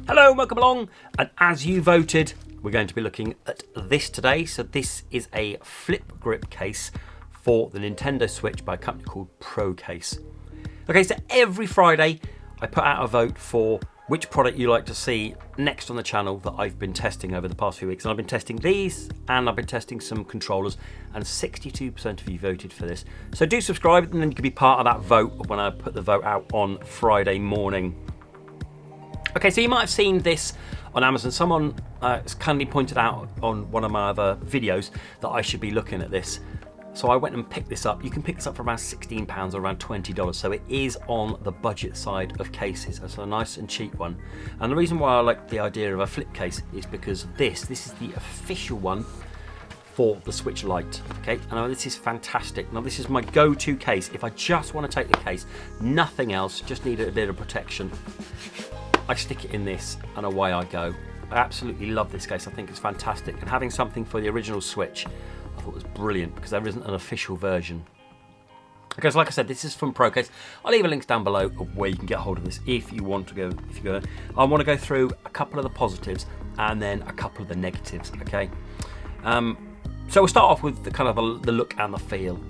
Hello, welcome along, and as you voted, we're going to be looking at this today. So this is a flip grip case for the Nintendo Switch by a company called ProCase. Okay, so every Friday I put out a vote for which product you like to see next on the channel that I've been testing over the past few weeks. And I've been testing these, and I've been testing some controllers, and 62% of you voted for this. So do subscribe, and then you can be part of that vote when I put the vote out on Friday morning. Okay, so you might have seen this on Amazon. Someone has kindly pointed out on one of my other videos that I should be looking at this. So I went and picked this up. You can pick this up for around £16 or around $20. So it is on the budget side of cases. It's a nice and cheap one. And the reason why I like the idea of a flip case is because this is the official one for the Switch Lite. Okay, and this is fantastic. Now this is my go-to case. If I just want to take the case, nothing else, just need a bit of protection, I stick it in this and away I go. I absolutely love this case. I think it's fantastic. And having something for the original Switch, I thought was brilliant because there isn't an official version. Okay, so like I said, this is from ProCase. I'll leave a link down below of where you can get hold of this if you want to go. I want to go through a couple of the positives and then a couple of the negatives. Okay, so we'll start off with the kind of the look and the feel.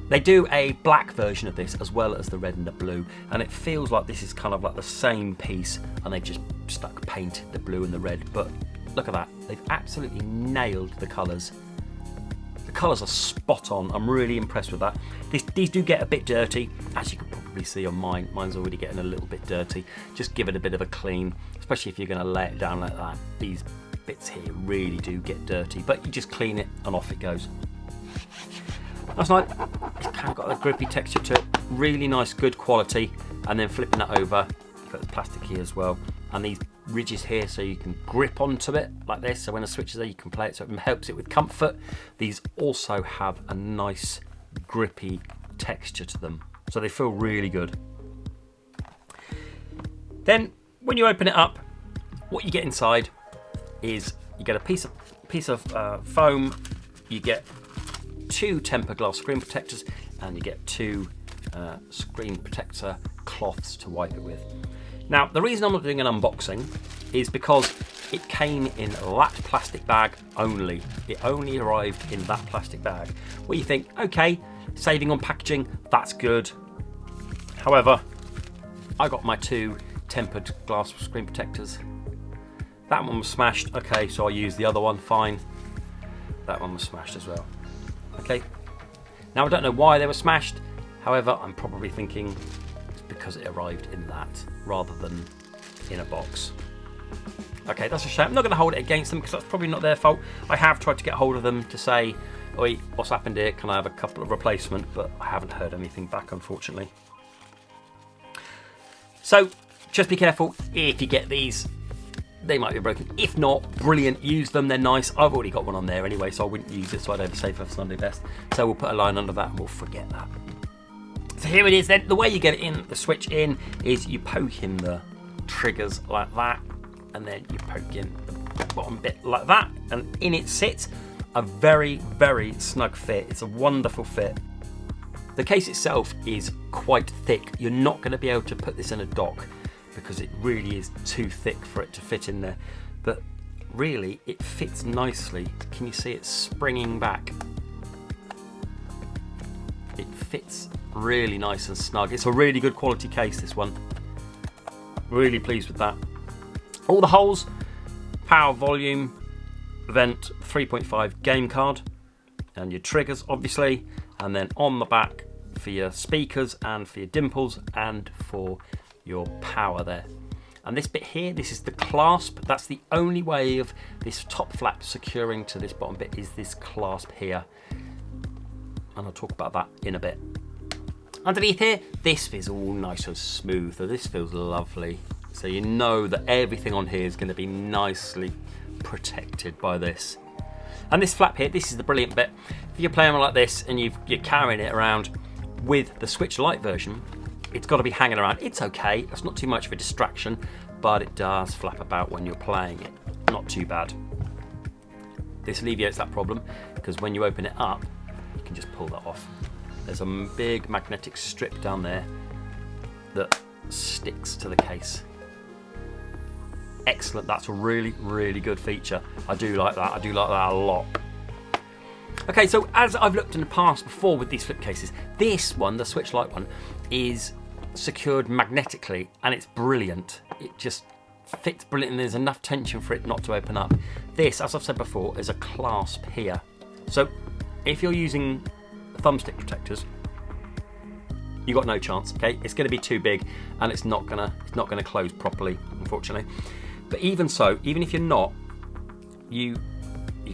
They do a black version of this as well as the red and the blue, and it feels like this is kind of like the same piece and they've just stuck paint, the blue and the red. But look at that, they've absolutely nailed the colours. The colours are spot on. I'm really impressed with that. These do get a bit dirty, as you can probably see on mine. Mine's already getting a little bit dirty. Just give it a bit of a clean, especially if you're going to lay it down like that. These bits here really do get dirty, but you just clean it and off it goes. That's nice. It's kind of got a grippy texture to it. Really nice, good quality. And then flipping that over, you've got the plastic here as well. And these ridges here so you can grip onto it like this. So when the Switch is there, you can play it. So it helps it with comfort. These also have a nice grippy texture to them. So they feel really good. Then when you open it up, what you get inside is you get a piece of foam. You get 2 tempered glass screen protectors, and you get 2 screen protector cloths to wipe it with. Now, the reason I'm not doing an unboxing is because it came in that plastic bag only. It only arrived in that plastic bag. Where you think, okay, saving on packaging, that's good. However, I got my 2 tempered glass screen protectors. That one was smashed. Okay, so I used the other one, fine. That one was smashed as well. Okay, now I don't know why they were smashed. However, I'm probably thinking it's because it arrived in that rather than in a box. Okay, that's a shame. I'm not going to hold it against them because that's probably not their fault. I have tried to get hold of them to say, oi, what's happened here? Can I have a couple of replacement? But I haven't heard anything back, unfortunately. So just be careful if you get these. They might be broken. If not, brilliant, use them, they're nice. I've already got one on there anyway, so I wouldn't use it, so I'd oversave for Sunday best. So we'll put a line under that and we'll forget that. So here it is then. The way you get it in, the Switch in, is you poke in the triggers like that, and then you poke in the bottom bit like that, and in it sits a very, very snug fit. It's a wonderful fit. The case itself is quite thick. You're not going to be able to put this in a dock because it really is too thick for it to fit in there, but really it fits nicely. Can you see it springing back? It fits really nice and snug. It's a really good quality case, this one. Really pleased with that. All the holes, power, volume, vent, 3.5 game card, and your triggers obviously, and then on the back for your speakers and for your dimples and for your power there. And this bit here, this is the clasp. That's the only way of this top flap securing to this bottom bit, is this clasp here, and I'll talk about that in a bit. Underneath here, this feels all nice and smooth. So this feels lovely. So you know that everything on here is going to be nicely protected by this. And this flap here, this is the brilliant bit. If you're playing like this and you're carrying it around with the Switch Lite version, it's got to be hanging around. It's okay, it's not too much of a distraction, but it does flap about when you're playing it. Not too bad. This alleviates that problem because when you open it up, you can just pull that off. There's a big magnetic strip down there that sticks to the case. excellent. That's a really, really good feature. I do like that. I do like that a lot. Okay, so as I've looked in the past before with these flip cases, this one, the Switch Lite one, is secured magnetically, and it's brilliant. It just fits brilliantly. There's enough tension for it not to open up. This, as I've said before, is a clasp here. So if you're using thumbstick protectors, you got no chance. Okay, it's going to be too big, and it's not gonna close properly, unfortunately. But even so, even if you're not, you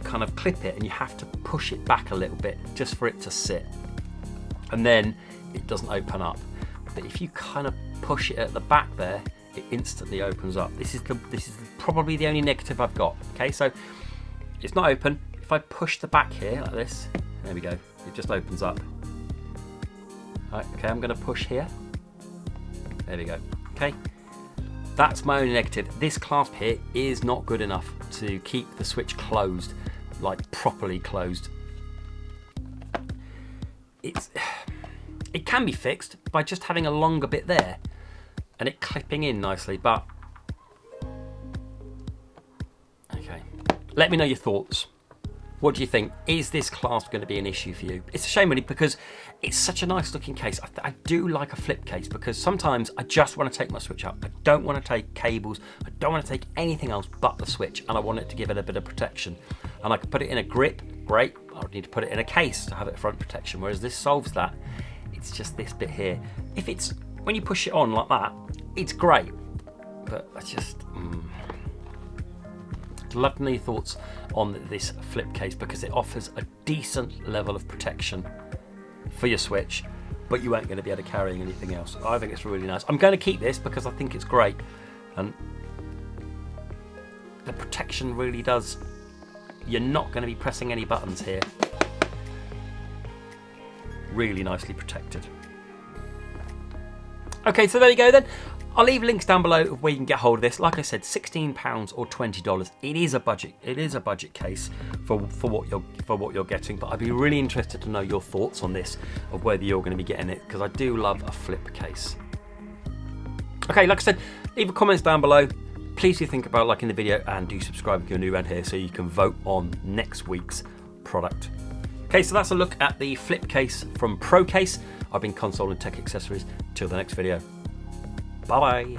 kind of clip it, and you have to push it back a little bit just for it to sit, and then it doesn't open up. But if you kind of push it at the back there, it instantly opens up. This is probably the only negative I've got. Okay, so it's not open. If I push the back here like this, there we go. It just opens up. Right, okay, I'm going to push here. There we go. Okay, that's my only negative. This clasp here is not good enough to keep the switch closed, like properly closed. It can be fixed by just having a longer bit there and it clipping in nicely, but okay. Let me know your thoughts. What do you think? Is this clasp going to be an issue for you? It's a shame really, because it's such a nice looking case. I do like a flip case, because sometimes I just want to take my switch out. I don't want to take cables. I don't want to take anything else but the switch, and I want it to give it a bit of protection. And I can put it in a grip, great. I would need to put it in a case to have it front protection, whereas this solves that. It's just this bit here. If it's, when you push it on like that, it's great, but I just, I'd love to know your thoughts on this flip case, because it offers a decent level of protection for your switch, but you ain't going to be able to carry anything else. I think it's really nice. I'm going to keep this because I think it's great, and the protection really does. You're not going to be pressing any buttons here. Really nicely protected. Okay, so there you go then. I'll leave links down below of where you can get hold of this. Like I said, £16 or $20. It is a budget. It is a budget case for what you're getting. But I'd be really interested to know your thoughts on this, of whether you're going to be getting it, because I do love a flip case. Okay, like I said, leave comments down below. Please do think about liking the video, and do subscribe if you're new around here so you can vote on next week's product. Okay, so that's a look at the flip case from ProCase. I've been Console and Tech Accessories. Till the next video. Bye bye.